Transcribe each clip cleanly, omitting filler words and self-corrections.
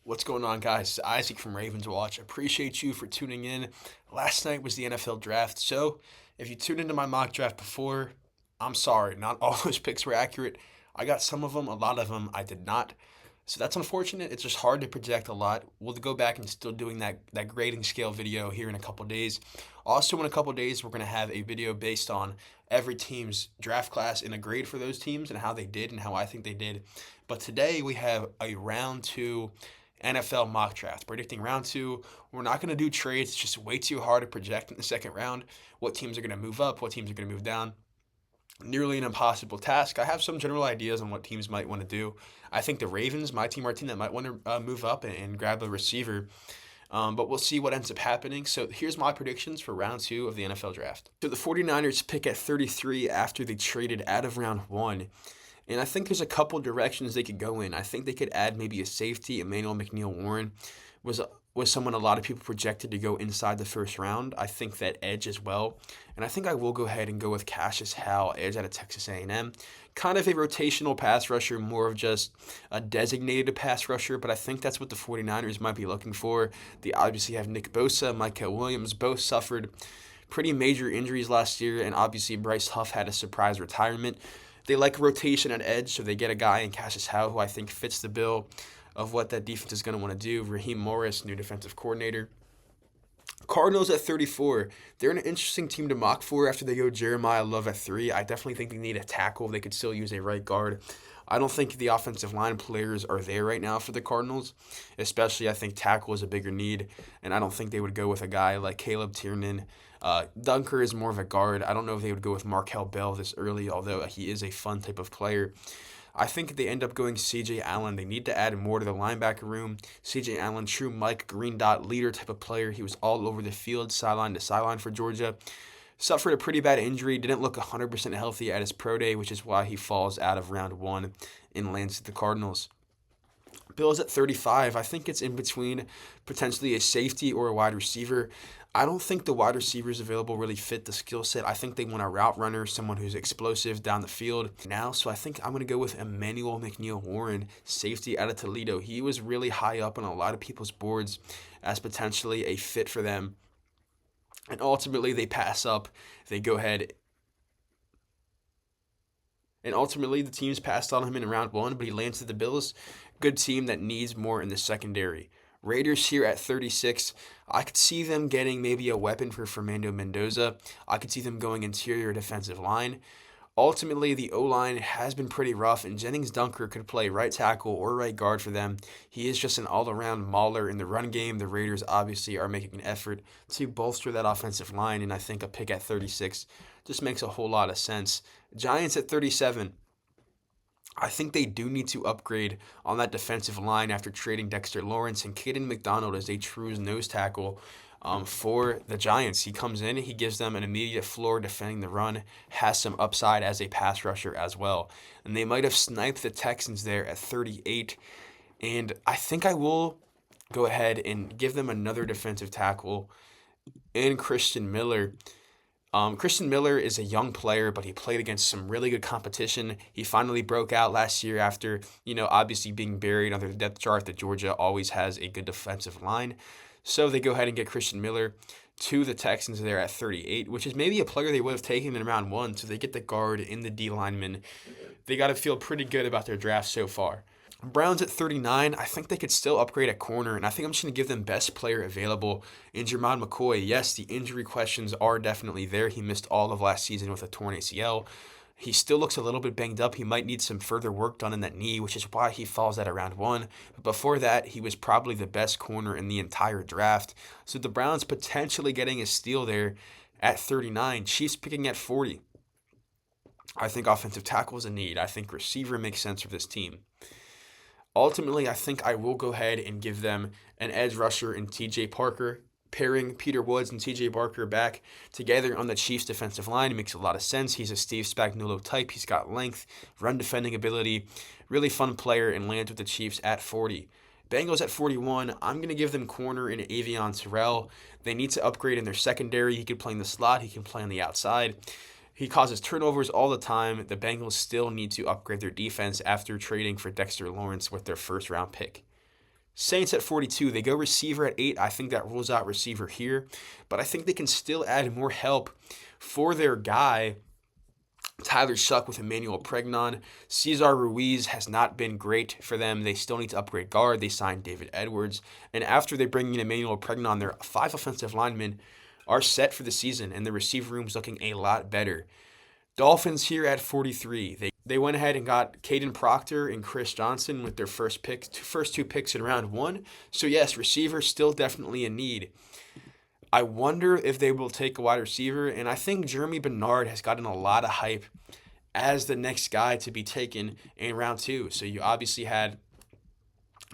What's going on, guys? It's Isaac from Ravens Watch. Appreciate you for tuning in. Last night was the NFL draft, so if you tuned into my mock draft before, I'm sorry. Not all those picks were accurate. I got some of them, a lot of them I did not. So that's unfortunate. It's just hard to project a lot. We'll go back and still doing that grading scale video here in a couple days. Also, in a couple days, we're going to have a video based on every team's draft class and a grade for those teams and how they did and how I think they did. But today we have a round two NFL mock draft, predicting round two. We're not going to do trades. It's just way too hard to project in the second round what teams are going to move up, what teams are going to move down. Nearly an impossible task. I have some general ideas on what teams might want to do. I think the Ravens, my team, are a team that might want to move up and grab a receiver. But we'll see what ends up happening. So here's my predictions for round two of the NFL draft. So the 49ers pick at 33 after they traded out of round one. And I think there's a couple directions they could go in. I think they could add maybe a safety. Emmanuel McNeil-Warren was was someone a lot of people projected to go inside the first round. I think that edge as well. And I think I will go ahead and go with Cassius Howell, edge out of Texas A&M. Kind of a rotational pass rusher, more of just a designated pass rusher, but I think that's what the 49ers might be looking for. They obviously have Nick Bosa, Micah Williams, both suffered pretty major injuries last year, and obviously Bryce Huff had a surprise retirement. They like rotation at edge, so they get a guy in Cassius Howe who I think fits the bill of what that defense is going to want to do. Raheem Morris, new defensive coordinator. Cardinals at 34. They're an interesting team to mock for after they go Jeremiah Love at 3. I definitely think they need a tackle. They could still use a right guard. I don't think the offensive line players are there right now for the Cardinals, especially I think tackle is a bigger need, and I don't think they would go with a guy like Caleb Tiernan. Dunker is more of a guard. I don't know if they would go with Markel Bell this early, although he is a fun type of player. I think they end up going C.J. Allen. They need to add more to the linebacker room. C.J. Allen, true Mike Green Dot leader type of player. He was all over the field, sideline to sideline for Georgia. Suffered a pretty bad injury, didn't look 100% healthy at his pro day, which is why he falls out of round one and lands at the Cardinals. Bills at 35. I think it's in between potentially a safety or a wide receiver. I don't think the wide receivers available really fit the skill set. I think they want a route runner, someone who's explosive down the field now. So I think I'm going to go with Emmanuel McNeil-Warren, safety out of Toledo. He was really high up on a lot of people's boards as potentially a fit for them. And ultimately, they pass up. They go ahead. And ultimately, the teams passed on him in round one, but he lands to the Bills. Good team that needs more in the secondary. Raiders here at 36. I could see them getting maybe a weapon for Fernando Mendoza. I could see them going interior defensive line. Ultimately, the O-line has been pretty rough, and Jennings Dunker could play right tackle or right guard for them. He is just an all-around mauler in the run game. The Raiders obviously are making an effort to bolster that offensive line, and I think a pick at 36 just makes a whole lot of sense. Giants at 37. I think they do need to upgrade on that defensive line after trading Dexter Lawrence, and Caden McDonald is a true nose tackle for the Giants. He comes in, he gives them an immediate floor defending the run, has some upside as a pass rusher as well. And they might have sniped the Texans there at 38. And I think I will go ahead and give them another defensive tackle in Christian Miller. Christian Miller is a young player, but he played against some really good competition. He finally broke out last year after, obviously being buried under the depth chart that Georgia always has a good defensive line. So they go ahead and get Christian Miller to the Texans there at 38, which is maybe a player they would have taken in round one. So they get the guard in the D lineman. They got to feel pretty good about their draft so far. Browns at 39, I think they could still upgrade at corner, and I think I'm just going to give them best player available in Jermod McCoy. Yes, the injury questions are definitely there. He missed all of last season with a torn ACL. He still looks a little bit banged up. He might need some further work done in that knee, which is why he falls at around one. But before that, he was probably the best corner in the entire draft. So the Browns potentially getting a steal there at 39. Chiefs picking at 40. I think offensive tackle is a need. I think receiver makes sense for this team. Ultimately, I think I will go ahead and give them an edge rusher in TJ Parker. Pairing Peter Woods and TJ Parker back together on the Chiefs defensive line makes a lot of sense. He's a Steve Spagnuolo type. He's got length, run defending ability, really fun player, and lands with the Chiefs at 40. Bengals at 41, I'm going to give them corner in Avion Terrell. They need to upgrade in their secondary. He can play in the slot. He can play on the outside. He causes turnovers all the time. The Bengals still need to upgrade their defense after trading for Dexter Lawrence with their first-round pick. Saints at 42, they go receiver at 8. I think that rules out receiver here, but I think they can still add more help for their guy, Tyler Shuck, with Emmanuel Pregnon. Cesar Ruiz has not been great for them. They still need to upgrade guard. They signed David Edwards. And after they bring in Emmanuel Pregnon, their 5 offensive linemen are set for the season, and the receiver room's looking a lot better. Dolphins here at 43. They went ahead and got Caden Proctor and Chris Johnson with their first 2 picks in round 1. So yes, receiver still definitely a need. I wonder if they will take a wide receiver, and I think Jeremy Bernard has gotten a lot of hype as the next guy to be taken in round 2. So you obviously had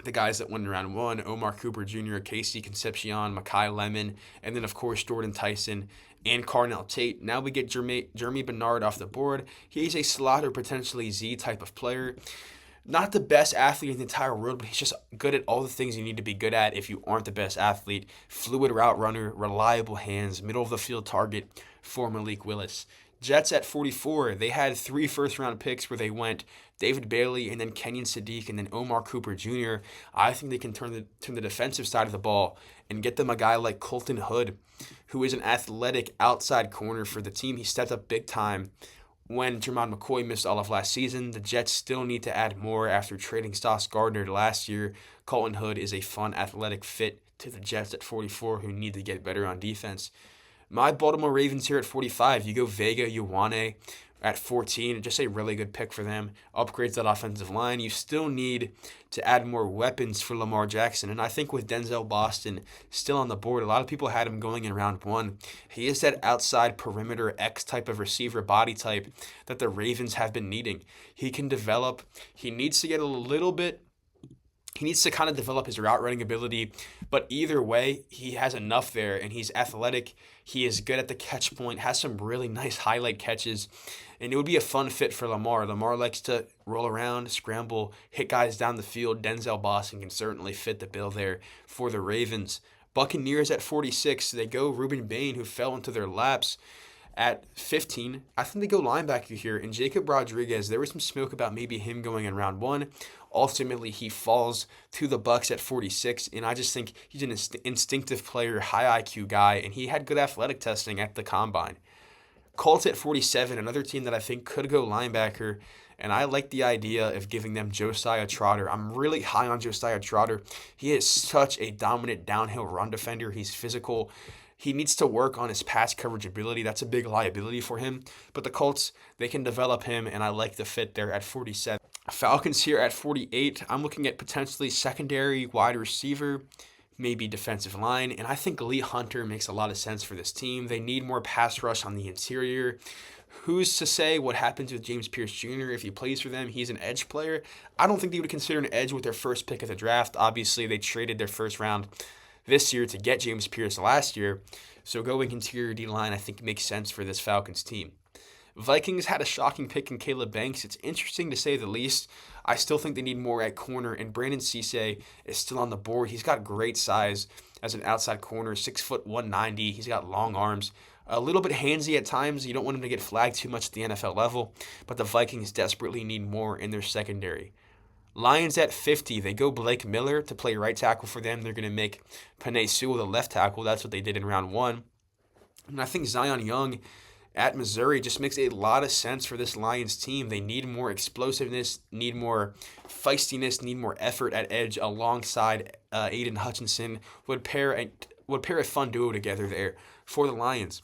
the guys that went in round 1, Omar Cooper Jr., Casey Concepcion, Makai Lemon, and then, of course, Jordan Tyson and Carnell Tate. Now we get Jeremy Bernard off the board. He's a slot or potentially Z type of player. Not the best athlete in the entire world, but he's just good at all the things you need to be good at if you aren't the best athlete. Fluid route runner, reliable hands, middle of the field target for Malik Willis. Jets at 44, they had 3 first-round picks where they went David Bailey and then Kenyon Sadiq and then Omar Cooper Jr. I think they can turn the defensive side of the ball and get them a guy like Colton Hood, who is an athletic outside corner for the team. He stepped up big time when Jermon McCoy missed all of last season. The Jets still need to add more after trading Sauce Gardner last year. Colton Hood is a fun athletic fit to the Jets at 44 who need to get better on defense. My Baltimore Ravens here at 45, you go Vega Ioane at 14, just a really good pick for them. Upgrades that offensive line. You still need to add more weapons for Lamar Jackson, and I think with Denzel Boston still on the board, a lot of people had him going in round 1. He is that outside perimeter X type of receiver body type that the Ravens have been needing. He can develop. He needs to get a little bit He needs to kind of develop his route running ability, but either way, he has enough there, and he's athletic. He is good at the catch point, has some really nice highlight catches, and it would be a fun fit for Lamar. Lamar likes to roll around, scramble, hit guys down the field. Denzel Boston can certainly fit the bill there for the Ravens. Buccaneers at 46, they go Ruben Bain, who fell into their laps. At 15, I think they go linebacker here, and Jacob Rodriguez, there was some smoke about maybe him going in round 1. Ultimately, he falls to the Bucs at 46, and I just think he's an instinctive player, high IQ guy, and he had good athletic testing at the Combine. Colts at 47, another team that I think could go linebacker, and I like the idea of giving them Josiah Trotter. I'm really high on Josiah Trotter. He is such a dominant downhill run defender. He's physical. He needs to work on his pass coverage ability. That's a big liability for him. But the Colts, they can develop him, and I like the fit there at 47. Falcons here at 48. I'm looking at potentially secondary wide receiver, maybe defensive line, and I think Lee Hunter makes a lot of sense for this team. They need more pass rush on the interior. Who's to say what happens with James Pierce Jr. if he plays for them? He's an edge player. I don't think they would consider an edge with their first pick of the draft. Obviously, they traded their first round this year to get James Pierce last year. So going interior D-line, I think makes sense for this Falcons team. Vikings had a shocking pick in Caleb Banks. It's interesting to say the least. I still think they need more at corner, and Brandon Cisse is still on the board. He's got great size as an outside corner, 6 foot 190. He's got long arms. A little bit handsy at times. You don't want him to get flagged too much at the NFL level, but the Vikings desperately need more in their secondary. Lions at 50, they go Blake Miller to play right tackle for them. They're going to make Penei Sewell the left tackle. That's what they did in round 1. And I think Zion Young at Missouri just makes a lot of sense for this Lions team. They need more explosiveness, need more feistiness, need more effort at edge alongside Aiden Hutchinson. Would pair a fun duo together there for the Lions.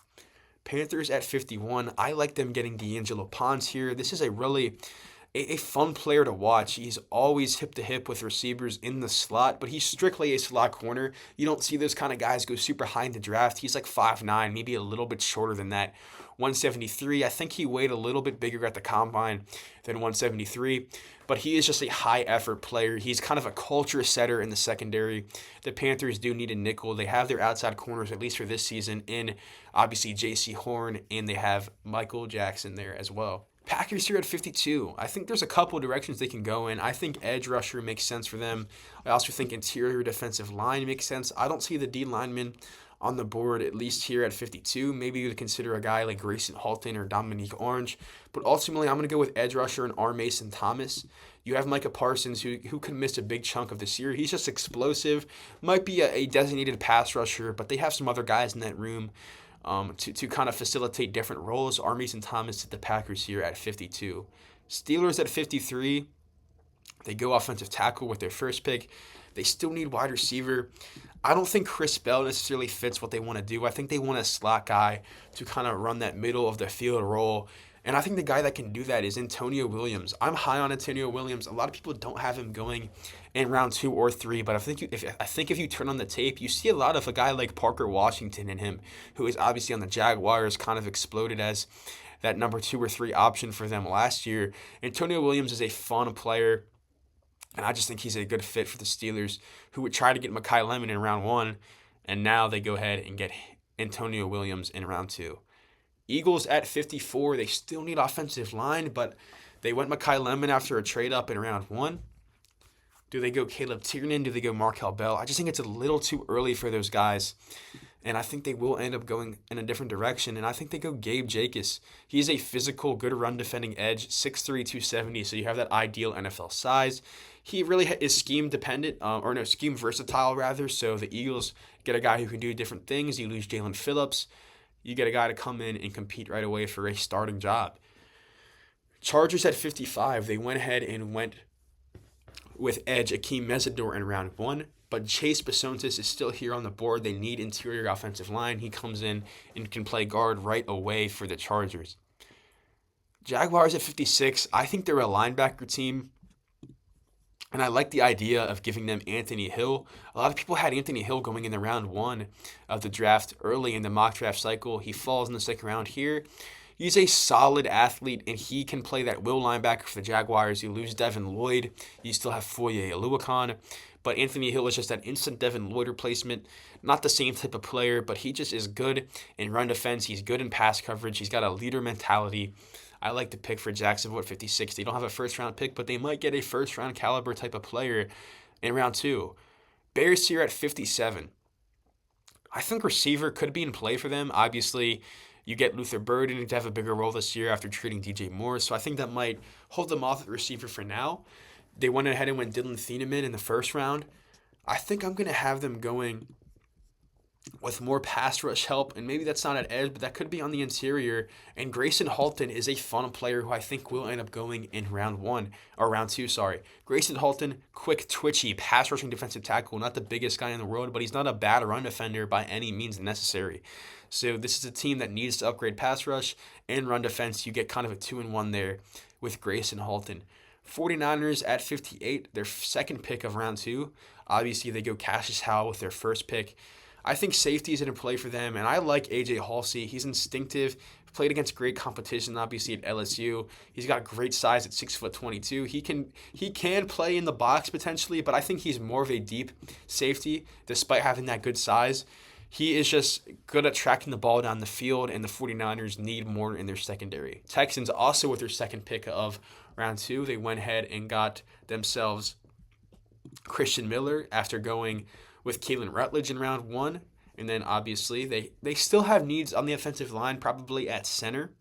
Panthers at 51, I like them getting D'Angelo Ponds here. This is a fun player to watch. He's always hip to hip with receivers in the slot, but he's strictly a slot corner. You don't see those kind of guys go super high in the draft. He's like 5'9", maybe a little bit shorter than that. 173. I think he weighed a little bit bigger at the Combine than 173, but he is just a high effort player. He's kind of a culture setter in the secondary. The Panthers do need a nickel. They have their outside corners, at least for this season, in obviously J.C. Horn, and they have Michael Jackson there as well. Packers here at 52. I think there's a couple directions they can go in. I think edge rusher makes sense for them. I also think interior defensive line makes sense. I don't see the D lineman on the board, at least here at 52. Maybe you would consider a guy like Grayson Halton or Dominique Orange. But ultimately, I'm going to go with edge rusher and R. Mason Thomas. You have Micah Parsons, who could miss a big chunk of this year. He's just explosive. Might be a designated pass rusher, but they have some other guys in that room to kind of facilitate different roles. R. Mason Thomas to the Packers here at 52. Steelers at 53. They go offensive tackle with their first pick. They still need wide receiver. I don't think Chris Bell necessarily fits what they want to do. I think they want a slot guy to kind of run that middle of the field role. And I think the guy that can do that is Antonio Williams. I'm high on Antonio Williams. A lot of people don't have him going in round 2 or 3, but I think if you turn on the tape, you see a lot of a guy like Parker Washington in him, who is obviously on the Jaguars, kind of exploded as that number 2 or 3 option for them last year. Antonio Williams is a fun player. And I just think he's a good fit for the Steelers, who would try to get Mekhi Lemon in round 1, and now they go ahead and get Antonio Williams in round 2. Eagles at 54, they still need offensive line, but they went Mekhi Lemon after a trade-up in round 1. Do they go Caleb Tiernan? Do they go Markel Bell? I just think it's a little too early for those guys. And I think they will end up going in a different direction. And I think they go Gabe Jacobs. He's a physical, good run-defending edge, 6'3", 270, so you have that ideal NFL size. He really is scheme dependent, scheme versatile rather. So the Eagles get a guy who can do different things. You lose Jalen Phillips. You get a guy to come in and compete right away for a starting job. Chargers at 55, they went ahead and went with edge Akeem Mesidor in round 1. But Chase Bisontis is still here on the board. They need interior offensive line. He comes in and can play guard right away for the Chargers. Jaguars at 56, I think they're a linebacker team. And I like the idea of giving them Anthony Hill. A lot of people had Anthony Hill going in the round 1 of the draft early in the mock draft cycle. He falls in the second round here. He's a solid athlete, and he can play that will linebacker for the Jaguars. You lose Devin Lloyd. You still have Foye Oluokun. But Anthony Hill is just that instant Devin Lloyd replacement. Not the same type of player, but he just is good in run defense. He's good in pass coverage. He's got a leader mentality. I like the pick for Jacksonville at 56. They don't have a first-round pick, but they might get a first-round caliber type of player in round 2. Bears here at 57. I think receiver could be in play for them. Obviously, you get Luther Burden to have a bigger role this year after trading DJ Moore, so I think that might hold them off at receiver for now. They went ahead and went Dylan Thieneman in the first round. I think I'm going to have them going with more pass rush help, and maybe that's not at edge, but that could be on the interior. And Grayson Halton is a fun player who I think will end up going in round 2. Grayson Halton, quick, twitchy, pass rushing defensive tackle, not the biggest guy in the world, but he's not a bad run defender by any means necessary. So this is a team that needs to upgrade pass rush and run defense. You get kind of a 2-in-1 there with Grayson Halton. 49ers at 58, their second pick of round 2. Obviously, they go Cassius Howell with their first pick. I think safety is in play for them, and I like A.J. Halsey. He's instinctive, played against great competition, obviously, at LSU. He's got great size at 6'22". He can play in the box potentially, but I think he's more of a deep safety, despite having that good size. He is just good at tracking the ball down the field, and the 49ers need more in their secondary. Texans also with their second pick of round 2, they went ahead and got themselves Christian Miller after going with Kalen Rutledge in round 1. And then obviously they still have needs on the offensive line, probably at center.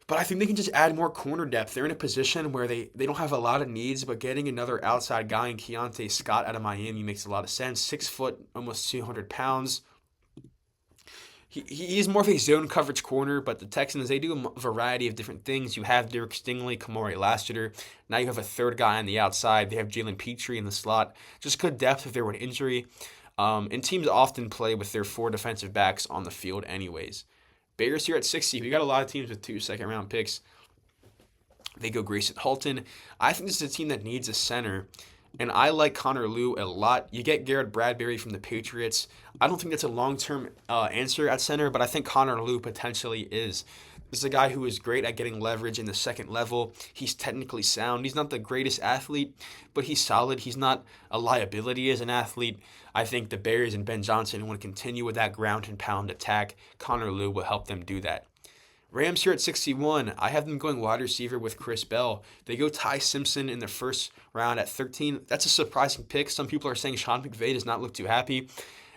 But I think they can just add more corner depth. They're in a position where they don't have a lot of needs, but getting another outside guy in Keontae Scott out of Miami makes a lot of sense. 6 foot, almost 200 pounds. He's more of a zone coverage corner, but the Texans, they do a variety of different things. You have Derek Stingley, Kamari Lassiter. Now you have a third guy on the outside. They have Jalen Petrie in the slot. Just good depth if there were an injury. And teams often play with their 4 defensive backs on the field anyways. Bears here at 60. We got a lot of teams with 2 second-round picks. They go Grayson Halton. I think this is a team that needs a center. And I like Connor Lew a lot. You get Garrett Bradbury from the Patriots. I don't think that's a long-term answer at center, but I think Connor Lew potentially is. This is a guy who is great at getting leverage in the second level. He's technically sound. He's not the greatest athlete, but he's solid. He's not a liability as an athlete. I think the Bears and Ben Johnson want to continue with that ground and pound attack. Connor Lew will help them do that. Rams here at 61. I have them going wide receiver with Chris Bell. They go Ty Simpson in the first round at 13. That's a surprising pick. Some people are saying Sean McVay does not look too happy.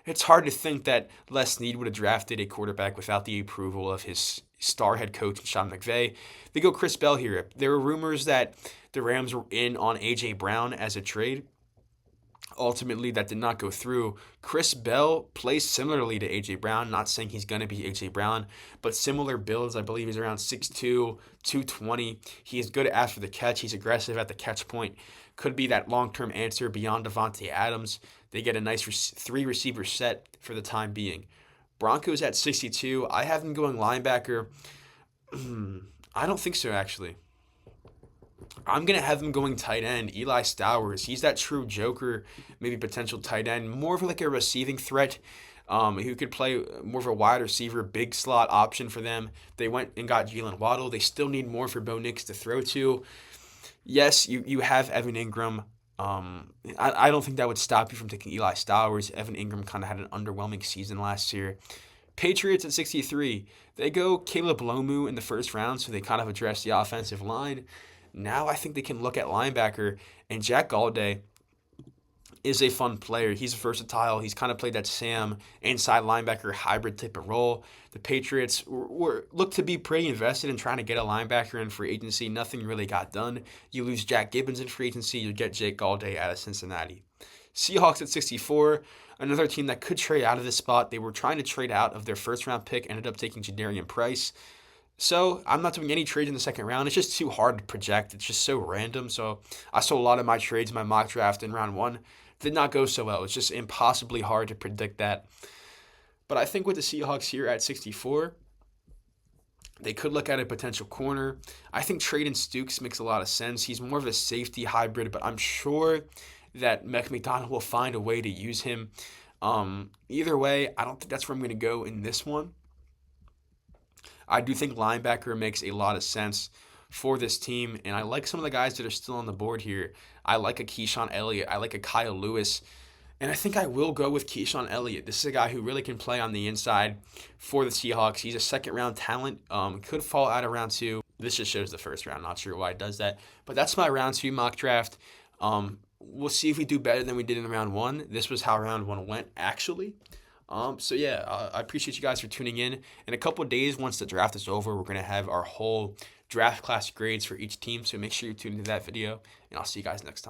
it's hard to think that Les Snead would have drafted a quarterback without the approval of his star head coach, Sean McVay. They go Chris Bell here. There were rumors that the Rams were in on A.J. Brown as a trade. Ultimately, that did not go through. Chris Bell plays similarly to A.J. Brown. Not saying he's going to be A.J. Brown, but similar builds. I believe he's around 6'2", 220. He is good after the catch. He's aggressive at the catch point. Could be that long-term answer beyond Davante Adams. They get a nice 3-receiver set for the time being. Broncos at 62. I have them going linebacker. I don't think so, actually. I'm going to have them going tight end, Eli Stowers. He's that true joker, maybe potential tight end, more of like a receiving threat who could play more of a wide receiver, big slot option for them. They went and got Jalen Waddle. They still need more for Bo Nix to throw to. Yes, you have Evan Ingram. I don't think that would stop you from taking Eli Stowers. Evan Ingram kind of had an underwhelming season last year. Patriots at 63. They go Caleb Lomu in the first round, so they kind of address the offensive line. Now I think they can look at linebacker, and Jack Galladay is a fun player. He's versatile. He's kind of played that Sam inside linebacker hybrid type of role. The Patriots look to be pretty invested in trying to get a linebacker in free agency. Nothing really got done. You lose Jack Gibbons in free agency, you get Jake Galladay out of Cincinnati. Seahawks at 64, another team that could trade out of this spot. They were trying to trade out of their first-round pick, ended up taking Jadarian Price. So I'm not doing any trades in the second round. It's just too hard to project. It's just so random. So I saw a lot of my trades in my mock draft in round one. Did not go so well. It's just impossibly hard to predict that. But I think with the Seahawks here at 64, they could look at a potential corner. I think Traden Stukes makes a lot of sense. He's more of a safety hybrid, but I'm sure that Mike McDonald will find a way to use him. Either way, I don't think that's where I'm going to go in this one. I do think linebacker makes a lot of sense for this team, and I like some of the guys that are still on the board here. I like a Keyshawn Elliott. I like a Kyle Lewis, and I think I will go with Keyshawn Elliott. This is a guy who really can play on the inside for the Seahawks. He's a second-round talent. Could fall out of round two. This just shows the first round. Not sure why it does that, but that's my round two mock draft. We'll see if we do better than we did in round one. This was how round one went, actually. So yeah, I appreciate you guys for tuning in. In a couple of days, once the draft is over, we're going to have our whole draft class grades for each team. So make sure you tune into that video, and I'll see you guys next time.